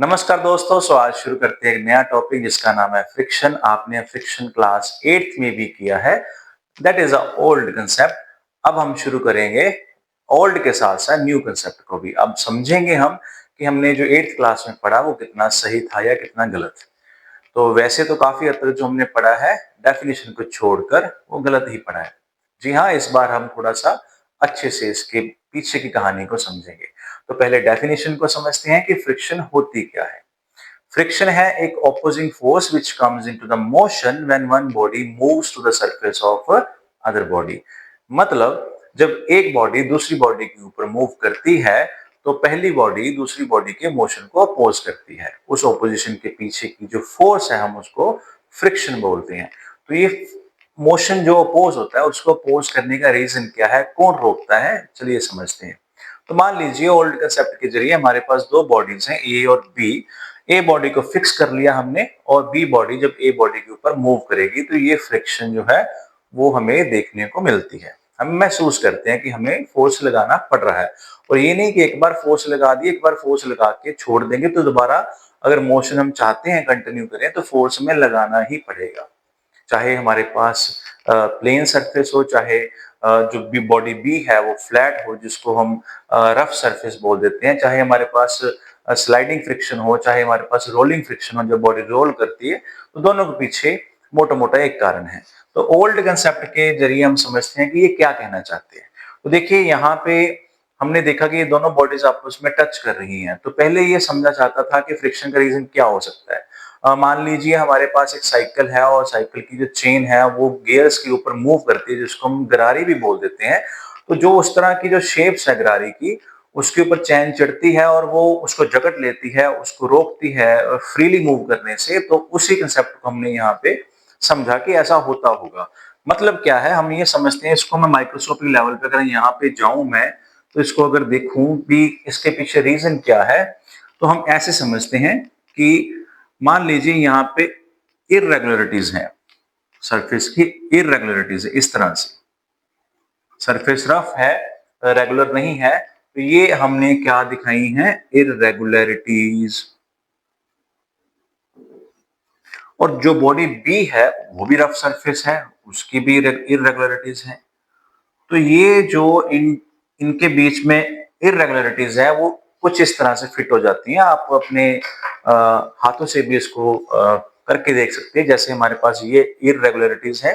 नमस्कार दोस्तों। आज शुरू करते हैं एक नया टॉपिक जिसका नाम है फ्रिक्शन। आपने फ्रिक्शन क्लास 8th में भी किया है। That is a old concept. अब हम शुरू करेंगे ओल्ड के साथ साथ न्यू कंसेप्ट को भी। अब समझेंगे हम कि हमने जो 8th क्लास में पढ़ा वो कितना सही था या कितना गलत। तो वैसे तो काफी हद तक जो हमने पढ़ा है डेफिनेशन को छोड़कर वो गलत ही पढ़ा है। जी हाँ, इस बार हम थोड़ा सा अच्छे से इसके पीछे की कहानी को समझेंगे। तो पहले डेफिनेशन को समझते हैं कि फ्रिक्शन होती क्या है। फ्रिक्शन है एक opposing force which comes into the motion when one body moves to the surface of other body। मतलब जब एक बॉडी दूसरी बॉडी के ऊपर मूव करती है तो पहली बॉडी दूसरी बॉडी के मोशन को अपोज करती है। उस ऑपोजिशन के पीछे की जो फोर्स है हम उसको फ्रिक्शन बोलते हैं। तो ये मोशन जो अपोज होता है उसको अपोज करने का रीजन क्या है, कौन रोकता है, चलिए समझते हैं। तो मान लीजिए ओल्ड कंसेप्ट के जरिए हमारे पास दो बॉडीज हैं ए और बी। ए बॉडी को फिक्स कर लिया हमने और बी बॉडी जब ए बॉडी के ऊपर मूव करेगी तो ये फ्रिक्शन जो है वो हमें देखने को मिलती है। हम महसूस करते हैं कि हमें फोर्स लगाना पड़ रहा है। और ये नहीं कि एक बार फोर्स लगा दिए, एक बार फोर्स लगा के छोड़ देंगे तो दोबारा अगर मोशन हम चाहते हैं कंटिन्यू करें तो फोर्स हमें लगाना ही पड़ेगा। चाहे हमारे पास प्लेन सरफेस हो, चाहे जो भी बॉडी बी है वो फ्लैट हो जिसको हम रफ सरफेस बोल देते हैं, चाहे हमारे पास स्लाइडिंग फ्रिक्शन हो, चाहे हमारे पास रोलिंग फ्रिक्शन हो, जब बॉडी रोल करती है तो दोनों के पीछे मोटा मोटा एक कारण है। तो ओल्ड कंसेप्ट के जरिए हम समझते हैं कि ये क्या कहना चाहते हैं। तो देखिए यहाँ पे हमने देखा कि ये दोनों बॉडीज आपस में टच कर रही हैं। तो पहले ये समझा चाहता था कि फ्रिक्शन का रीजन क्या हो सकता है। मान लीजिए हमारे पास एक साइकिल है और साइकिल की जो चेन है वो गियर्स के ऊपर मूव करती है जिसको हम गरारी भी बोल देते हैं। तो जो उस तरह की जो शेप्स है गरारी की उसके ऊपर चैन चढ़ती है और वो उसको जकड़ लेती है, उसको रोकती है फ्रीली मूव करने से। तो उसी कंसेप्ट को हमने यहाँ पे समझा कि ऐसा होता होगा। मतलब क्या है, हम ये समझते हैं, इसको मैं माइक्रोस्कोपिक लेवल पे अगर यहाँ पे जाऊं मैं तो इसको अगर देखूं भी इसके पीछे रीजन क्या है तो हम ऐसे समझते हैं कि मान लीजिए यहाँ पे इररेगुलरिटीज हैं, सरफेस की इररेगुलरिटीज है। इस तरह से सरफेस रफ है, रेगुलर नहीं है, तो ये हमने क्या दिखाई हैं, इररेगुलरिटीज। और जो बॉडी बी है वो भी रफ सरफेस है, उसकी भी इररेगुलरिटीज है। तो ये जो इनके बीच में इररेगुलरिटीज है वो कुछ इस तरह से फिट हो जाती हैं। आप अपने हाथों से भी इसको करके देख सकते हैं। जैसे हमारे पास ये इररेगुलरिटीज है,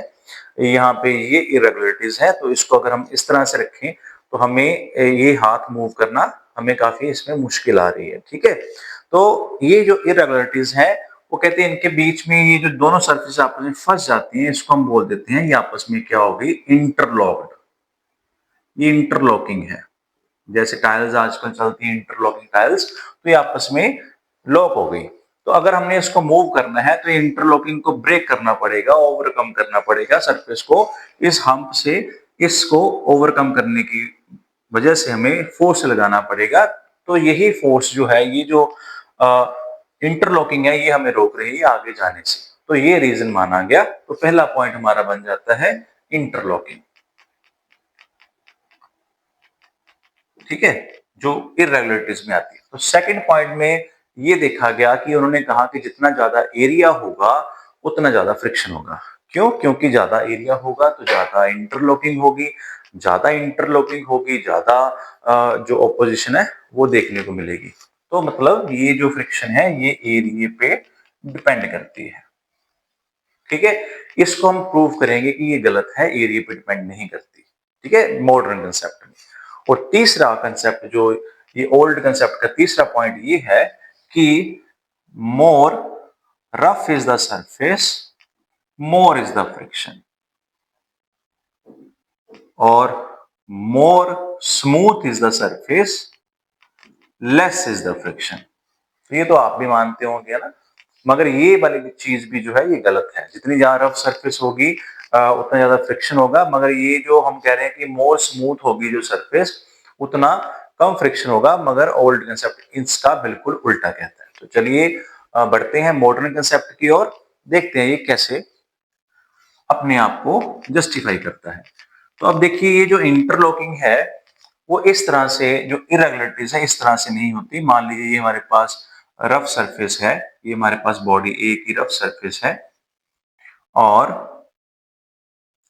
यहाँ पे ये इररेगुलरिटीज है, तो इसको अगर हम इस तरह से रखें तो हमें ये हाथ मूव करना हमें काफी इसमें मुश्किल आ रही है। ठीक है, तो ये जो इररेगुलरिटीज है वो कहते हैं इनके बीच में ये जो दोनों सरफेस आपस में फंस जाती हैं, इसको हम बोल देते हैं ये आपस में क्या होगी, इंटरलॉक्ड। ये इंटरलॉकिंग है। जैसे टाइल्स आजकल चलती हैं इंटरलॉकिंग टाइल्स, तो ये आपस में लॉक हो गई। तो अगर हमने इसको मूव करना है तो इंटरलॉकिंग को ब्रेक करना पड़ेगा, ओवरकम करना पड़ेगा सरफेस को। इस हम्प से इसको ओवरकम करने की वजह से हमें फोर्स लगाना पड़ेगा। तो यही फोर्स जो है, ये जो इंटरलॉकिंग है, ये हमें रोक रही है आगे जाने से। तो ये रीजन माना गया। तो पहला पॉइंट हमारा बन जाता है इंटरलॉकिंग। ठीक है, जो इररेगुलरिटीज में आती है। तो सेकंड पॉइंट में ये देखा गया कि उन्होंने कहा कि जितना ज्यादा एरिया होगा उतना ज्यादा फ्रिक्शन होगा। क्यों? क्योंकि ज्यादा एरिया होगा तो ज्यादा इंटरलॉकिंग होगी, ज्यादा इंटरलॉकिंग होगी, ज्यादा जो ऑपोजिशन है वो देखने को मिलेगी। तो मतलब ये जो फ्रिक्शन है ये एरिया पे डिपेंड करती है। ठीक है, इसको हम प्रूव करेंगे कि ये गलत है, एरिया पे डिपेंड नहीं करती। ठीक है, मॉडर्न कंसेप्ट में। और तीसरा कंसेप्ट जो ये ओल्ड कंसेप्ट का तीसरा पॉइंट ये है कि more rough is the surface, more is the friction, और more smooth is the surface, less is the friction. तो ये तो आप भी मानते होंगे ना, मगर ये वाली चीज भी जो है ये गलत है। जितनी ज्यादा रफ सरफेस होगी उतना ज्यादा फ्रिक्शन होगा, मगर ये जो हम कह रहे हैं कि मोर स्मूथ होगी जो सरफेस उतना कम फ्रिक्शन होगा, मगर ओल्ड कंसेप्ट इसका बिल्कुल उल्टा कहता है। तो चलिए बढ़ते हैं मॉडर्न कंसेप्ट की ओर, देखते हैं ये कैसे अपने आप को जस्टिफाई करता है। तो अब देखिए ये जो इंटरलॉकिंग है वो इस तरह से, जो इरेगुलरिटीज है इस तरह से नहीं होती। मान लीजिए ये हमारे पास रफ सरफेस है, ये हमारे पास बॉडी ए की रफ सरफेस है और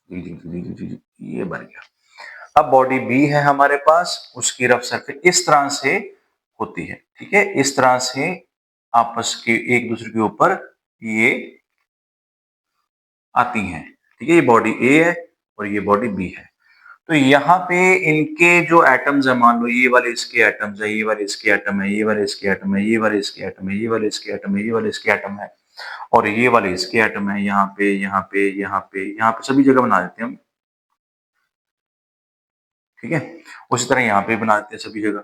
ये बन गया। अब बॉडी बी है हमारे पास, उसकी रफ सरफेस इस तरह से होती है, ठीक है, इस तरह से आपस के एक दूसरे के ऊपर ये आती हैं, ठीक है, ये बॉडी ए है और ये बॉडी बी है। तो यहाँ पे इनके जो एटम्स है, मान लो ये वाले इसके एटम्स है, ये वाले इसके एटम है, ये वाले इसके एटम है, ये वाले इसके एटम है, ये वाले इसके एटम है, ये वाले इसके एटम है और ये वाले इसके एटम है, यहाँ पे यहाँ पे यहाँ पे यहाँ पे सभी जगह बना देते हैं हम, ठीक है। उसी तरह यहाँ पे बना देते हैं सभी जगह,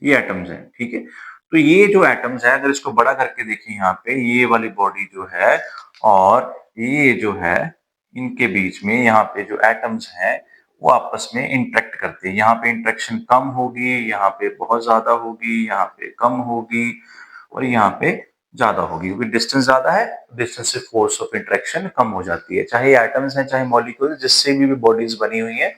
ये एटम्स हैं, ठीक है। तो ये जो एटम्स है, अगर इसको बड़ा करके देखें यहाँ पे, ये वाली बॉडी जो है और ये जो है, इनके बीच में यहाँ पे जो एटम्स हैं वो आपस में इंटरेक्ट करते हैं। यहाँ पे इंटरेक्शन कम होगी, यहाँ पे बहुत ज्यादा होगी, यहाँ पे कम होगी और यहाँ पे ज्यादा होगी, क्योंकि डिस्टेंस ज्यादा है, डिस्टेंस से फोर्स ऑफ इंटरेक्शन कम हो जाती है। चाहे एटम्स हैं चाहे मॉलिक्यूल, जिससे भी बॉडीज बनी हुई है,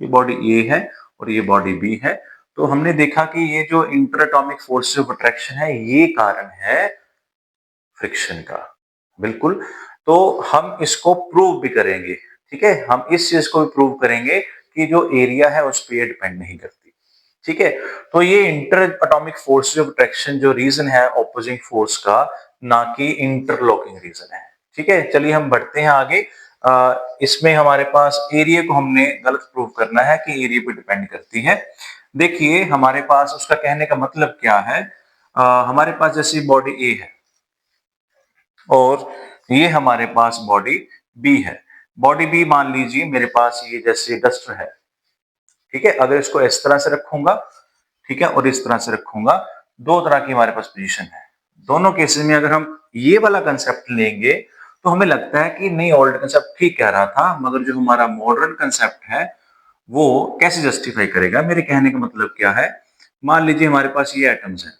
ये बॉडी ए है और ये बॉडी बी है। तो हमने देखा कि ये जो inter atomic force of attraction है, ये कारण है फ्रिक्शन का, बिल्कुल। तो हम इसको प्रूव भी करेंगे, ठीक है, हम इस चीज को भी प्रूव करेंगे कि जो एरिया है उस पर डिपेंड नहीं करती, ठीक है। तो ये inter atomic force of attraction जो रीजन है ऑपोजिंग फोर्स का, ना कि इंटरलॉकिंग रीजन है, ठीक है। चलिए हम बढ़ते हैं आगे। इसमें हमारे पास एरिया को हमने गलत प्रूव करना है कि एरिया पे डिपेंड करती है। देखिए हमारे पास उसका कहने का मतलब क्या है, हमारे पास जैसे बॉडी ए है और ये हमारे पास बॉडी बी है। बॉडी बी मान लीजिए मेरे पास ये जैसे डस्टर है, ठीक है। अगर इसको इस तरह से रखूंगा, ठीक है, और इस तरह से रखूंगा, दो तरह की हमारे पास पोजीशन है। दोनों केसेस में अगर हम ये वाला कंसेप्ट लेंगे तो हमें लगता है कि नहीं, ओल्ड कंसेप्ट ठीक कह रहा था, मगर जो हमारा मॉडर्न कंसेप्ट है वो कैसे जस्टिफाई करेगा। मेरे कहने का मतलब क्या है, मान लीजिए हमारे पास ये एटम्स हैं,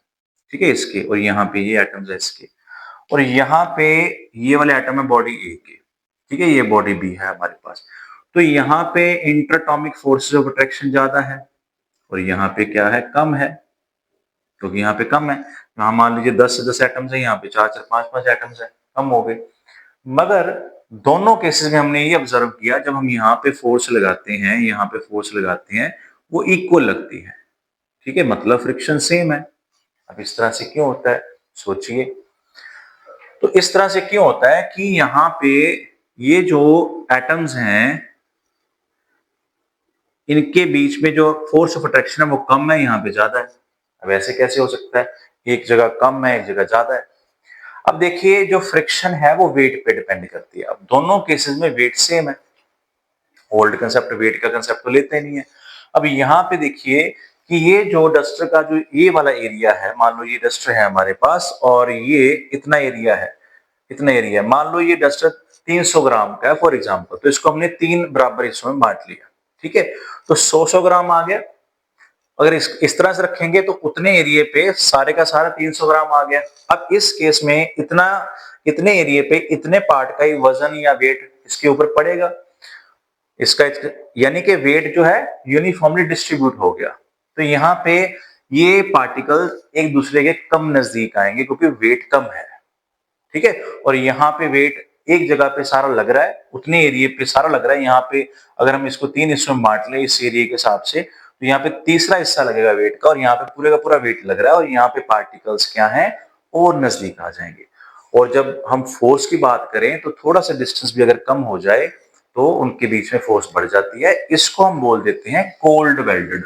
ठीक है, इसके, और यहाँ पे ये एटम्स है इसके, और यहाँ पे ये वाले एटम है बॉडी ए के, ठीक है, ये बॉडी बी है हमारे पास। तो यहाँ पे इंटरएटॉमिक फोर्सेस ऑफ अट्रैक्शन ज्यादा है और यहाँ पे क्या है, कम है, क्योंकि यहाँ पे कम है। यहाँ मान लीजिए 10 से 10 एटम्स है, यहाँ पे 4 4 5 5 एटम्स है, कम हो गए। मगर दोनों केसेस में हमने ये ऑब्जर्व किया, जब हम यहाँ पे फोर्स लगाते हैं, यहाँ पे फोर्स लगाते हैं, वो इक्वल लगती है, ठीक है, मतलब फ्रिक्शन सेम है। अब इस तरह से क्यों होता है, सोचिए। तो इस तरह से क्यों होता है कि यहाँ पे ये जो एटम्स हैं, इनके बीच में जो फोर्स ऑफ अट्रैक्शन है वो कम है, यहाँ पे ज्यादा है। अब ऐसे कैसे हो सकता है, एक जगह कम है एक जगह ज्यादा है। अब देखिए जो फ्रिक्शन है वो वेट पे डिपेंड करती है। अब दोनों केसेस में वेट सेम है, ओल्ड कंसेप्ट वेट का कंसेप्ट तो लेते नहीं है। अब यहाँ पे देखिए कि ये जो डस्टर का जो ये वाला एरिया है, मान लो ये डस्टर है हमारे पास और ये इतना एरिया है, इतना एरिया, मान लो ये डस्टर 300 ग्राम का है फॉर एग्जांपल, तो इसको हमने 3 बराबर हिस्सों में बांट लिया, ठीक है, तो 100 ग्राम आ गया। अगर इस तरह से रखेंगे तो उतने एरिया पे सारे का सारा 300 ग्राम आ गया। अब इस केस में इतना, इतने एरिया पे इतने पार्ट का ही वजन या वेट इसके ऊपर पड़ेगा, इसका, यानी कि वेट जो है यूनिफॉर्मली डिस्ट्रीब्यूट हो गया। तो यहाँ पे ये पार्टिकल एक दूसरे के कम नजदीक आएंगे क्योंकि वेट कम है, ठीक है। और यहाँ पे वेट एक जगह पे सारा लग रहा है, उतने एरिया पे सारा लग रहा है। यहाँ पे अगर हम इसको 3 हिस्सों में बांट लें इस एरिया के हिसाब से, तो यहाँ पे तीसरा हिस्सा लगेगा वेट का और यहाँ पे पूरे का पूरा वेट लग रहा है, और यहाँ पे पार्टिकल्स क्या है और नजदीक आ जाएंगे। और जब हम फोर्स की बात करें तो थोड़ा सा डिस्टेंस भी अगर कम हो जाए तो उनके बीच में फोर्स बढ़ जाती है। इसको हम बोल देते हैं कोल्ड वेल्डेड,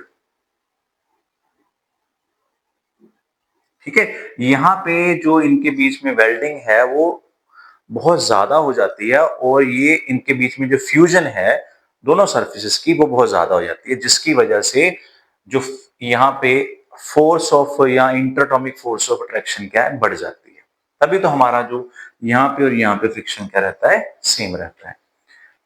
ठीक है। यहाँ पे जो इनके बीच में वेल्डिंग है वो बहुत ज्यादा हो जाती है और ये इनके बीच में जो फ्यूजन है दोनों सरफेसेस की वो बहुत ज्यादा हो जाती है, जिसकी वजह से जो यहाँ पे फोर्स ऑफ या इंटरएटॉमिक फोर्स ऑफ अट्रैक्शन क्या है, बढ़ जाती है। तभी तो हमारा जो यहाँ पे और यहाँ पे फ्रिक्शन क्या रहता है, सेम रहता है,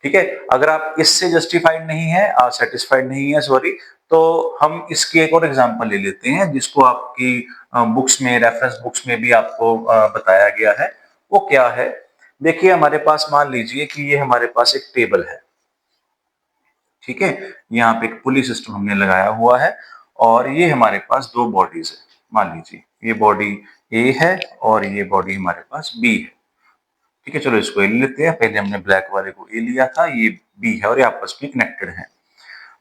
ठीक है। अगर आप इससे जस्टिफाइड नहीं है, आप सेटिस्फाइड नहीं है, सॉरी, तो हम इसकी एक और एग्जांपल ले लेते हैं जिसको आपकी बुक्स में, रेफरेंस बुक्स में भी आपको बताया गया है। वो क्या है, देखिए हमारे पास मान लीजिए कि ये हमारे पास एक टेबल है, ठीक है, यहाँ पे एक पुली सिस्टम हमने लगाया हुआ है और ये हमारे पास दो बॉडीज है। मान लीजिए ये बॉडी ए है और ये बॉडी हमारे पास बी है। ठीक है, चलो इसको ए लेते हैं। पहले हमने ब्लैक वाले को ए लिया था, ये बी है और ये आपस में कनेक्टेड है।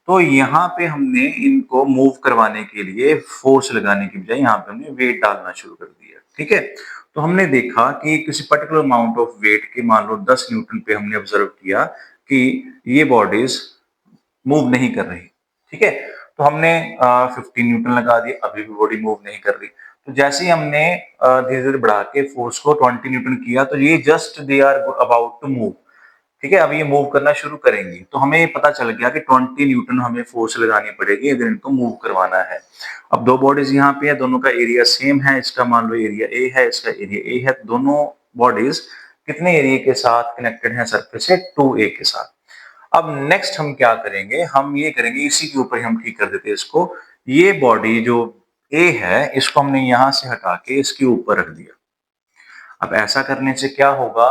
तो यहाँ पे हमने इनको मूव करवाने के लिए फोर्स लगाने की बजाय यहाँ पे हमने वेट डालना शुरू कर दिया। ठीक है, तो हमने देखा कि किसी पर्टिकुलर अमाउंट ऑफ वेट के मान लो 10 न्यूटन पे हमने ऑब्जर्व किया कि ये बॉडीज मूव नहीं कर रही। ठीक है, तो हमने 15 न्यूटन लगा दिया, अभी भी बॉडी मूव नहीं कर रही। तो जैसे ही हमने धीरे धीरे बढ़ा के फोर्स को 20 न्यूटन किया तो ये just they are about to move. ठीक है, अब ये मूव करना शुरू करेंगी तो हमें पता चल गया कि 20 न्यूटन हमें फोर्स लगानी पड़ेगी अगर इनको मूव करवाना है। अब दो बॉडीज यहाँ पे है, दोनों का एरिया सेम है, इसका मान लो एरिया ए है, इसका एरिया ए है। दोनों बॉडीज कितने एरिया के साथ कनेक्टेड है सरफेस से? 2a के साथ। अब नेक्स्ट हम क्या करेंगे, हम ये करेंगे इसी के ऊपर हम ठीक कर देते हैं इसको। ये बॉडी जो ए है इसको हमने यहां से हटा के इसके ऊपर रख दिया। अब ऐसा करने से क्या होगा,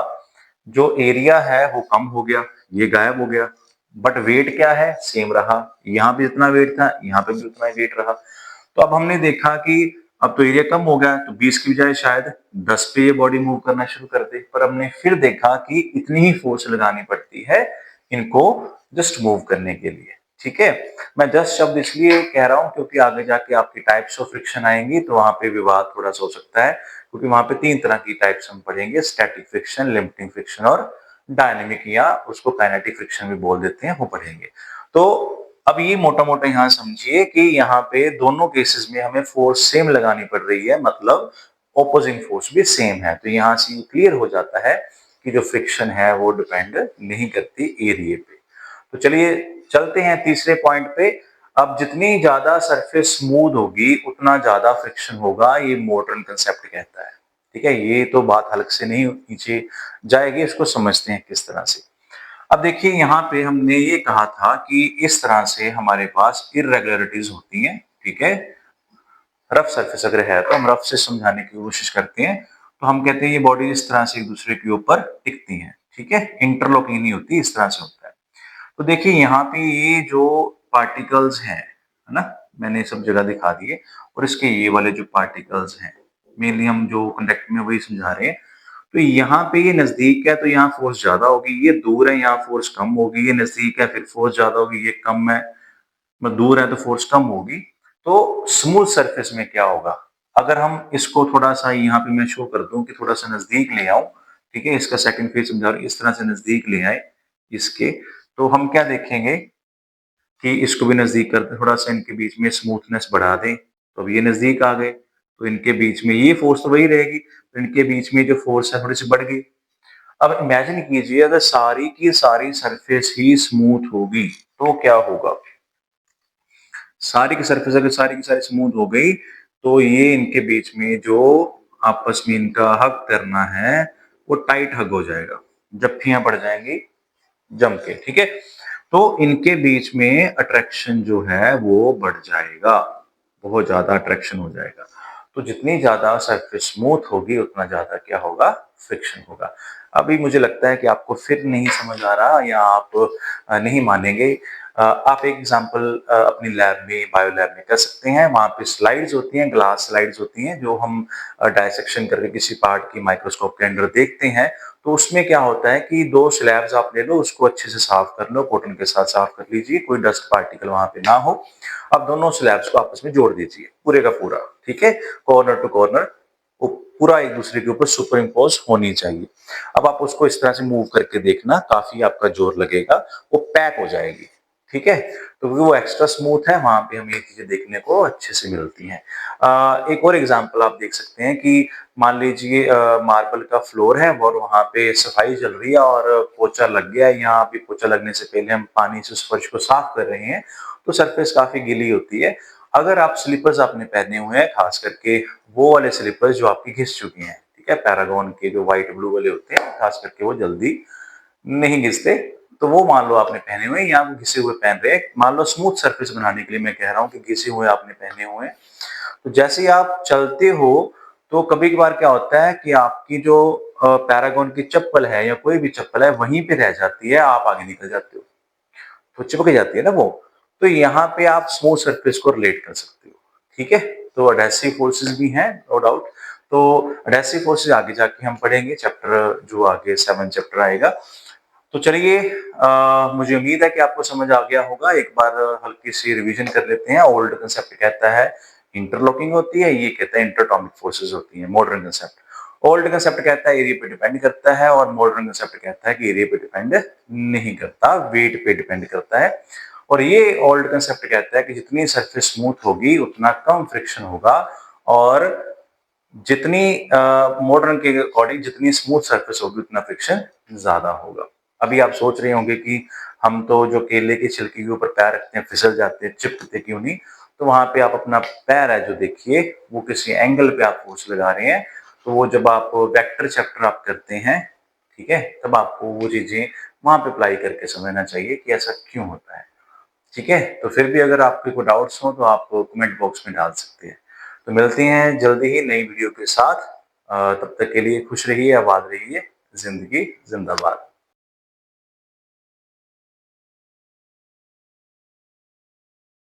जो एरिया है वो कम हो गया, ये गायब हो गया, बट वेट क्या है? सेम रहा। यहाँ पे जितना वेट था यहाँ पे भी उतना ही वेट रहा। तो अब हमने देखा कि अब तो एरिया कम हो गया, तो 20 की बजाय शायद 10 पे ये बॉडी मूव करना शुरू कर दे। पर हमने फिर देखा कि इतनी ही फोर्स लगानी पड़ती है इनको जस्ट मूव करने के लिए। ठीक है, मैं जस्ट शब्द इसलिए कह रहा हूं क्योंकि आगे जाके आपकी टाइप्स ऑफ फ्रिक्शन आएंगी तो वहां पे विवाद थोड़ा सा हो सकता है, क्योंकि वहां पे 3 तरह की टाइप्स हम पढ़ेंगे, स्टैटिक फ्रिक्शन, लिमिटिंग फ्रिक्शन और डायनेमिक, या उसको काइनेटिक फ्रिक्शन भी बोल देते हैं, वो पढ़ेंगे। तो अब ये मोटा मोटा यहाँ समझिए कि यहाँ पे दोनों केसेस में हमें फोर्स सेम लगानी पड़ रही है, मतलब ऑपोजिंग फोर्स भी सेम है। तो यहाँ से क्लियर हो जाता है कि जो फ्रिक्शन है वो डिपेंड नहीं करती एरिया पे। तो चलिए चलते हैं तीसरे पॉइंट पे। अब जितनी ज्यादा सरफेस स्मूथ होगी उतना ज्यादा फ्रिक्शन होगा, ये मॉडर्न कंसेप्ट कहता है। ठीक है, ये तो बात हल्क से नहीं नीचे जाएगी, इसको समझते हैं किस तरह से। अब देखिए यहाँ पे हमने ये कहा था कि इस तरह से हमारे पास इरेगुलरिटीज होती हैं। ठीक है, रफ सरफेस अगर है तो हम रफ से समझाने की कोशिश करते हैं। तो हम कहते हैं ये बॉडी इस तरह से एक दूसरे के ऊपर टिकती हैं। ठीक है, इंटरलॉकिंग नहीं होती, इस तरह से होता है। तो देखिए यहाँ पे ये जो पार्टिकल्स हैं, है ना, मैंने सब जगह दिखा दिए, और इसके ये वाले जो पार्टिकल्स हैं, मेनली हम जो कंडक्ट में वही समझा रहे हैं। तो यहाँ पे ये नजदीक है तो यहाँ फोर्स ज्यादा होगी, ये दूर है यहाँ फोर्स कम होगी, ये नजदीक है फिर फोर्स ज्यादा होगी, ये कम है, मतलब दूर है तो फोर्स कम होगी। तो स्मूथ सरफेस में क्या होगा, अगर हम इसको थोड़ा सा यहाँ पे मैं शो कर दूं कि थोड़ा सा नजदीक ले आऊं। ठीक है, इसका सेकंड फेज समझा रहा हूं, इस तरह से नजदीक ले आए इसके, तो हम क्या देखेंगे कि इसको भी नजदीक करते थोड़ा सा इनके बीच में स्मूथनेस बढ़ा दें, तो अब ये नजदीक आ गए, तो इनके बीच में ये फोर्स तो वही रहेगी, तो इनके बीच में जो फोर्स है थोड़ी सी बढ़ गई। अब इमेजिन कीजिए अगर सारी की सारी सरफेस ही स्मूथ होगी तो क्या होगा, सारी की सरफेस अगर सारी की सारी स्मूथ हो गई तो ये इनके बीच में जो आपस में इनका हग करना है वो टाइट हग हो जाएगा, जफ्फियां पड़ जाएंगी जम के। ठीक है, तो इनके बीच में अट्रैक्शन जो है वो बढ़ जाएगा, बहुत ज्यादा अट्रैक्शन हो जाएगा। तो जितनी ज्यादा सरफेस स्मूथ होगी उतना ज्यादा क्या होगा, फ्रिक्शन होगा। अभी मुझे लगता है कि आपको फिर नहीं समझ आ रहा या आप नहीं मानेंगे। आप एक एग्जांपल अपनी लैब में, बायो लैब में कर सकते हैं। वहां पे स्लाइड्स होती हैं, ग्लास स्लाइड्स होती हैं, जो हम डायसेक्शन करके किसी पार्ट की माइक्रोस्कोप के अंदर देखते हैं। तो उसमें क्या होता है कि 2 स्लैब्स आप ले लो, उसको अच्छे से साफ कर लो, कॉटन के साथ साफ कर लीजिए, कोई डस्ट पार्टिकल वहां पे ना हो। अब दोनों स्लैब्स को आपस में जोड़ दीजिए पूरे का पूरा। ठीक है, कॉर्नर टू कॉर्नर वो पूरा एक दूसरे के ऊपर सुपर इम्पोज होनी चाहिए। अब आप उसको इस तरह से मूव करके देखना, काफी आपका जोर लगेगा, वो पैक हो जाएगी। ठीक है, तो वो एक्स्ट्रा स्मूथ है, वहां पे हमें ये चीजें देखने को अच्छे से मिलती हैं। एक और एग्जांपल आप देख सकते हैं कि मान लीजिए मार्बल का फ्लोर है और वहां पे सफाई चल रही है और पोछा लग गया है। यहाँ अभी पोछा लगने से पहले हम पानी से उस फर्श को साफ कर रहे हैं, तो सरफेस काफी गीली होती है। अगर आप स्लीपर्स आपने पहने हुए हैं, खास करके वो वाले स्लीपर्स जो आपकी घिस चुकी हैं, ठीक है, पैरागॉन के जो व्हाइट ब्लू वाले होते हैं, खास करके वो जल्दी नहीं घिसते, तो वो मान लो आपने पहने हुए या आप घिसे हुए पहन रहे हैं। मान लो स्मूथ सरफेस बनाने के लिए मैं कह रहा हूँ कि घिसे हुए आपने पहने हुए हैं। तो जैसे ही आप चलते हो तो कभी कभार क्या होता है कि आपकी जो पैरागॉन की चप्पल है या कोई भी चप्पल है वहीं पे रह जाती है, आप आगे निकल जाते हो, तो चिपक जाती है ना वो। तो यहाँ पे आप स्मूथ सरफेस को रिलेट कर सकते हो। ठीक है, तो एडहेसिव फोर्सेस भी हैं नो डाउट। तो एडहेसिव फोर्सेस आगे जाके हम पढ़ेंगे, चैप्टर जो आगे 7 चैप्टर आएगा। तो चलिए, मुझे उम्मीद है कि आपको समझ आ गया होगा। एक बार हल्की सी रिवीजन कर लेते हैं। ओल्ड कंसेप्ट कहता है इंटरलॉकिंग होती है, ये कहता है इंटरटॉमिक फोर्सेस होती हैं। मॉडर्न कंसेप्ट, ओल्ड कंसेप्ट कहता है एरिया पे डिपेंड करता है, और मॉडर्न कंसेप्ट कहता है कि एरिया पे डिपेंड नहीं करता, वेट पे डिपेंड करता है। और ये ओल्ड कंसेप्ट कहता है कि जितनी सरफेस स्मूथ होगी उतना कम फ्रिक्शन होगा, और जितनी मॉडर्न के अकॉर्डिंग जितनी स्मूथ सरफेस होगी उतना फ्रिक्शन ज्यादा होगा। अभी आप सोच रहे होंगे कि हम तो जो केले की छिलके के ऊपर पैर रखते हैं फिसल जाते हैं, चिपकते क्यों नहीं? तो वहां पे आप अपना पैर है जो देखिए, वो किसी एंगल पे आप फोर्स लगा रहे हैं। तो वो जब आप वेक्टर चैप्टर आप करते हैं, ठीक है, तब आपको वो चीजें वहां पे अप्लाई करके समझना चाहिए कि ऐसा क्यों होता है। ठीक है, तो फिर भी अगर आपके कोई डाउट्स हो तो आप कमेंट बॉक्स में डाल सकते हैं। तो मिलते हैं जल्दी ही नई वीडियो के साथ। तब तक के लिए खुश रहिए, आबाद रहिए, जिंदगी जिंदाबाद।